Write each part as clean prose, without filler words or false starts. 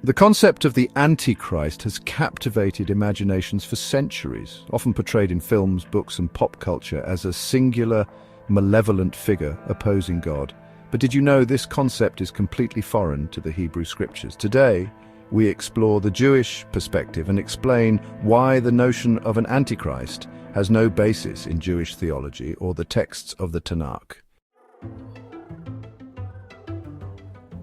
The concept of the Antichrist has captivated imaginations for centuries, often portrayed in films, books, and pop culture as a singular, malevolent figure opposing God. But did you know this concept is completely foreign to the Hebrew Scriptures? Today, we explore the Jewish perspective and explain why the notion of an Antichrist has no basis in Jewish theology or the texts of the Tanakh.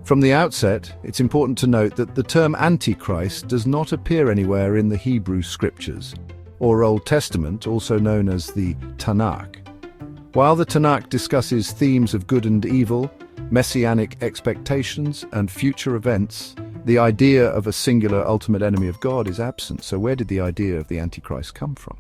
From the outset, it's important to note that the term Antichrist does not appear anywhere in the Hebrew Scriptures, or Old Testament, also known as the Tanakh. While the Tanakh discusses themes of good and evil, messianic expectations, and future events, the idea of a singular ultimate enemy of God is absent. So where did the idea of the Antichrist come from?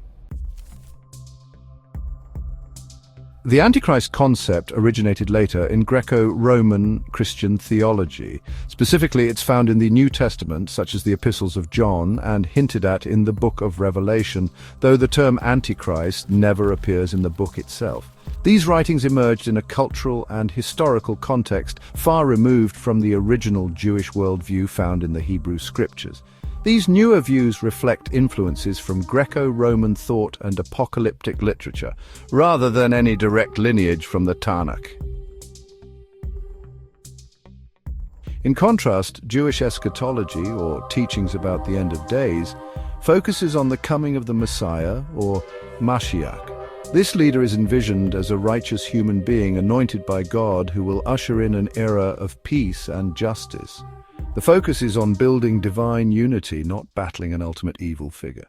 The Antichrist concept originated later in Greco-Roman Christian theology. Specifically, it's found in the New Testament, such as the epistles of John, and hinted at in the book of Revelation, though the term Antichrist never appears in the book itself. These writings emerged in a cultural and historical context far removed from the original Jewish worldview found in the Hebrew Scriptures. These newer views reflect influences from Greco-Roman thought and apocalyptic literature, rather than any direct lineage from the Tanakh. In contrast, Jewish eschatology, or teachings about the end of days, focuses on the coming of the Messiah, or Mashiach. This leader is envisioned as a righteous human being anointed by God who will usher in an era of peace and justice. The focus is on building divine unity, not battling an ultimate evil figure.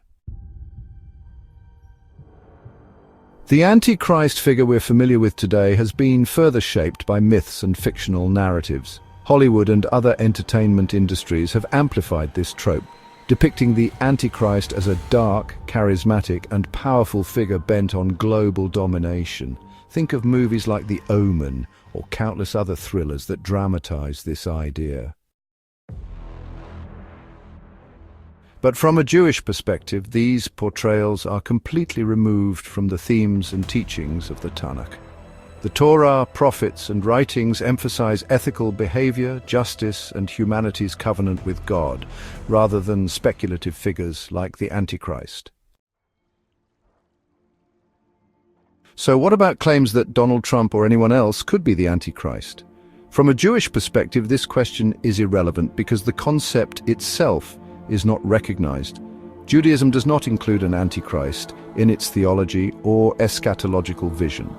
The Antichrist figure we're familiar with today has been further shaped by myths and fictional narratives. Hollywood and other entertainment industries have amplified this trope, depicting the Antichrist as a dark, charismatic, and powerful figure bent on global domination. Think of movies like The Omen or countless other thrillers that dramatize this idea. But from a Jewish perspective, these portrayals are completely removed from the themes and teachings of the Tanakh. The Torah, prophets, and writings emphasize ethical behavior, justice, and humanity's covenant with God, rather than speculative figures like the Antichrist. So what about claims that Donald Trump or anyone else could be the Antichrist? From a Jewish perspective, this question is irrelevant because the concept itself is not recognized. Judaism does not include an Antichrist in its theology or eschatological vision.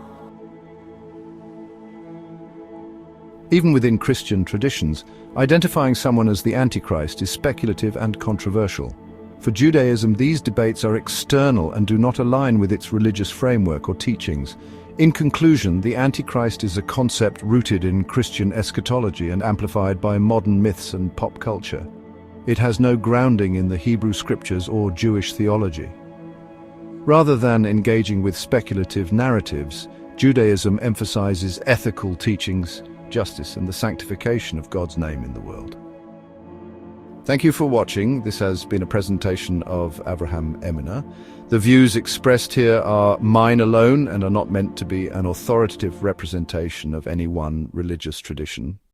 Even within Christian traditions, identifying someone as the Antichrist is speculative and controversial. For Judaism, these debates are external and do not align with its religious framework or teachings. In conclusion, the Antichrist is a concept rooted in Christian eschatology and amplified by modern myths and pop culture. It has no grounding in the Hebrew Scriptures or Jewish theology. Rather than engaging with speculative narratives, Judaism emphasizes ethical teachings, justice, and the sanctification of God's name in the world. Thank you for watching. This has been a presentation of Avraham Eminer. The views expressed here are mine alone and are not meant to be an authoritative representation of any one religious tradition.